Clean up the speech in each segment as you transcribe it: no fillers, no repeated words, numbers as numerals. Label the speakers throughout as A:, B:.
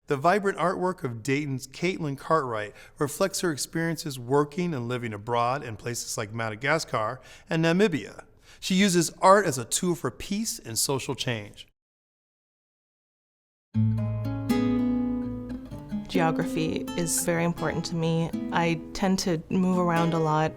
A: The vibrant artwork of Dayton's Cartwright reflects her experiences working and living abroad in places like Madagascar and Namibia. She uses art as a tool for peace and social change.
B: Geography is very important to me. I tend to move around a lot.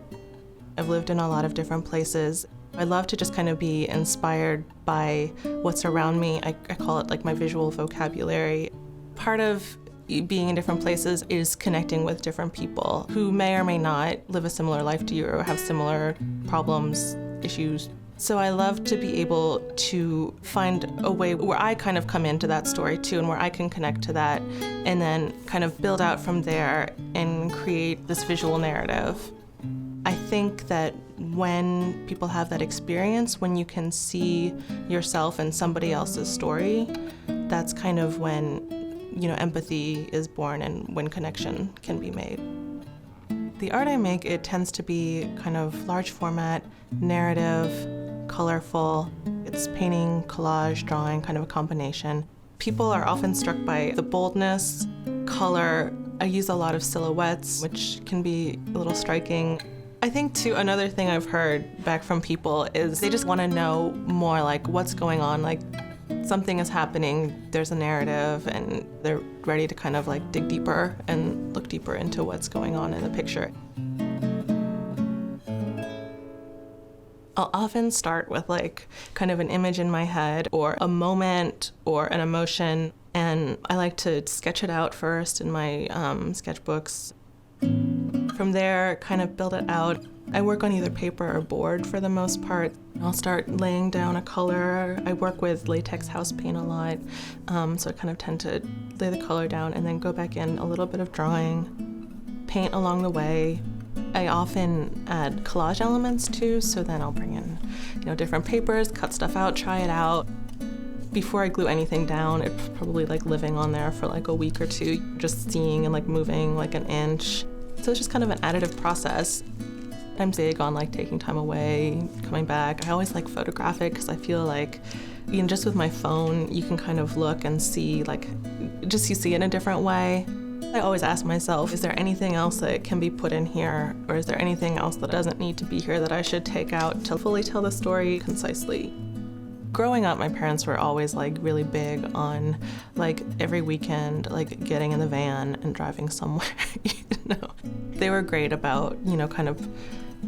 B: I've lived in a lot of different places. I love to just kind of be inspired by what's around me. I call it like my visual vocabulary. Part of being in different places is connecting with different people who may or may not live a similar life to you or have similar problems, issues. So I love to be able to find a way where I kind of come into that story too, and where I can connect to that and then kind of build out from there and create this visual narrative. I think that when people have that experience, when you can see yourself in somebody else's story, that's kind of when, empathy is born and when connection can be made. The art I make, it tends to be kind of large format, narrative, colorful. It's painting, collage, drawing, kind of a combination. People are often struck by the boldness, color. I use a lot of silhouettes, which can be a little striking. I think too, another thing I've heard back from people is they just want to know more, like what's going on, like something is happening, there's a narrative, and they're ready to kind of like dig deeper and look deeper into what's going on in the picture. I'll often start with like kind of an image in my head or a moment or an emotion, and I like to sketch it out first in my sketchbooks. From there, kind of build it out. I work on either paper or board for the most part. I'll start laying down a color. I work with latex house paint a lot, so I kind of tend to lay the color down and then go back in a little bit of drawing, paint along the way. I often add collage elements too, so then I'll bring in, different papers, cut stuff out, try it out. Before I glue anything down, it's probably like living on there for like a week or two, just seeing and like moving like an inch. So it's just kind of an additive process. I'm big on like taking time away, coming back. I always like photograph it because I feel like, just with my phone, you can kind of look and see like, just you see it in a different way. I always ask myself, is there anything else that can be put in here? Or is there anything else that doesn't need to be here that I should take out to fully tell the story concisely? Growing up, my parents were always like really big on like every weekend, like getting in the van and driving somewhere, They were great about, kind of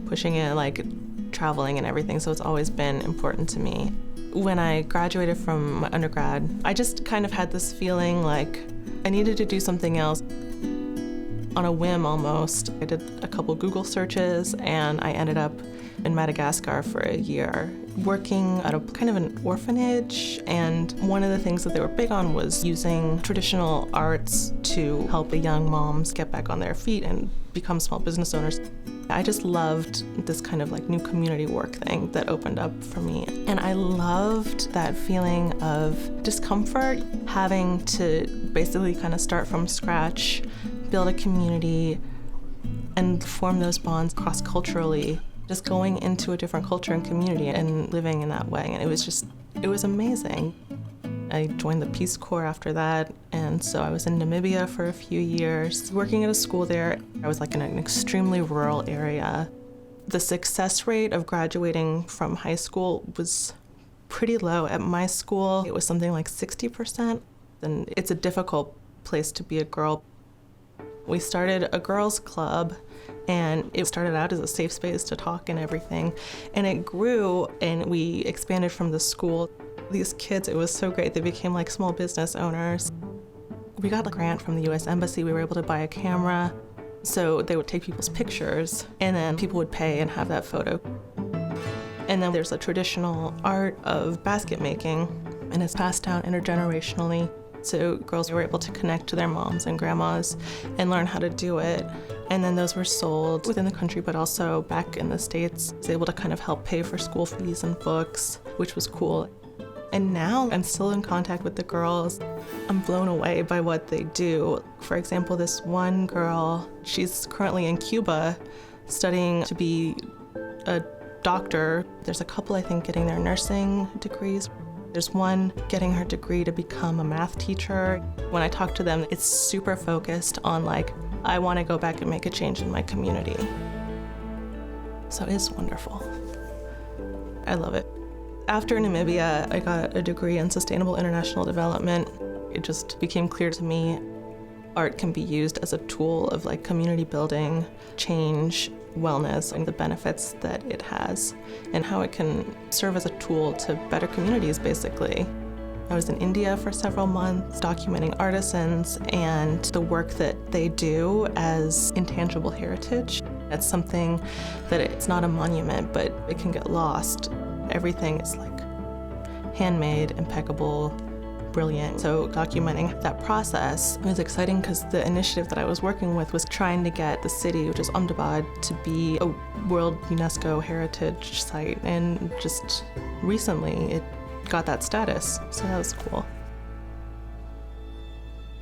B: pushing in like traveling and everything. So it's always been important to me. When I graduated from my undergrad, I just kind of had this feeling like I needed to do something else. On a whim almost, I did a couple Google searches and I ended up in Madagascar for a year, working at a kind of an orphanage. And one of the things that they were big on was using traditional arts to help the young moms get back on their feet and become small business owners. I just loved this kind of like new community work thing that opened up for me. And I loved that feeling of discomfort, having to basically kind of start from scratch, build a community, and form those bonds cross-culturally. Just going into a different culture and community and living in that way. And it was amazing. I joined the Peace Corps after that, and so I was in Namibia for a few years, working at a school there. I was like in an extremely rural area. The success rate of graduating from high school was pretty low. At my school, it was something like 60%, and it's a difficult place to be a girl. We started a girls' club, and it started out as a safe space to talk and everything, and it grew, and we expanded from the school. These kids, it was so great. They became like small business owners. We got a grant from the U.S. Embassy. We were able to buy a camera, so they would take people's pictures, and then people would pay and have that photo. And then there's a traditional art of basket making, and it's passed down intergenerationally. So girls were able to connect to their moms and grandmas and learn how to do it. And then those were sold within the country, but also back in the States. I was able to kind of help pay for school fees and books, which was cool. And now I'm still in contact with the girls. I'm blown away by what they do. For example, this one girl, she's currently in Cuba studying to be a doctor. There's a couple, I think, getting their nursing degrees. There's one getting her degree to become a math teacher. When I talk to them, it's super focused on like, I want to go back and make a change in my community. So it's wonderful. I love it. After Namibia, I got a degree in sustainable international development. It just became clear to me art can be used as a tool of like community building, change, wellness, and the benefits that it has, and how it can serve as a tool to better communities, basically. I was in India for several months documenting artisans and the work that they do as intangible heritage. It's something that it's not a monument, but it can get lost. Everything is like handmade, impeccable, brilliant. So documenting that process was exciting because the initiative that I was working with was trying to get the city, which is Ahmedabad, to be a World UNESCO Heritage Site. And just recently it got that status, so that was cool.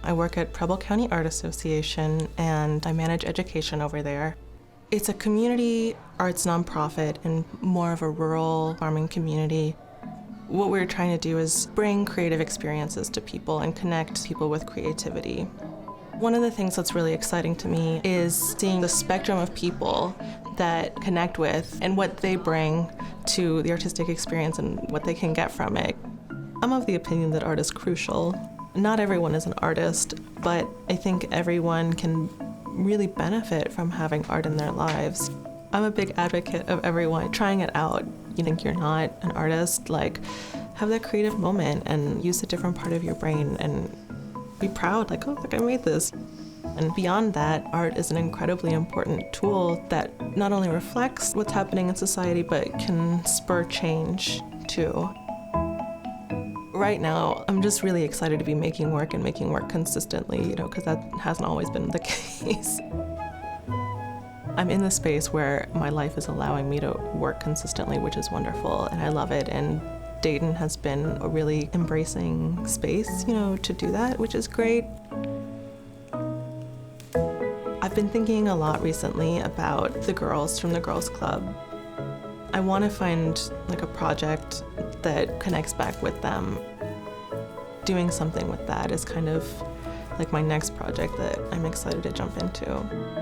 B: I work at Preble County Art Association and I manage education over there. It's a community arts nonprofit in more of a rural farming community. What we're trying to do is bring creative experiences to people and connect people with creativity. One of the things that's really exciting to me is seeing the spectrum of people that connect with and what they bring to the artistic experience and what they can get from it. I'm of the opinion that art is crucial. Not everyone is an artist, but I think everyone can really benefit from having art in their lives. I'm a big advocate of everyone trying it out. You think you're not an artist, like have that creative moment and use a different part of your brain and be proud, like, oh, look, I made this. And beyond that, art is an incredibly important tool that not only reflects what's happening in society, but can spur change too. Right now, I'm just really excited to be making work and making work consistently, because that hasn't always been the case. I'm in the space where my life is allowing me to work consistently, which is wonderful, and I love it. And Dayton has been a really embracing space, to do that, which is great. I've been thinking a lot recently about the girls from the Girls Club. I want to find like a project that connects back with them. Doing something with that is kind of like my next project that I'm excited to jump into.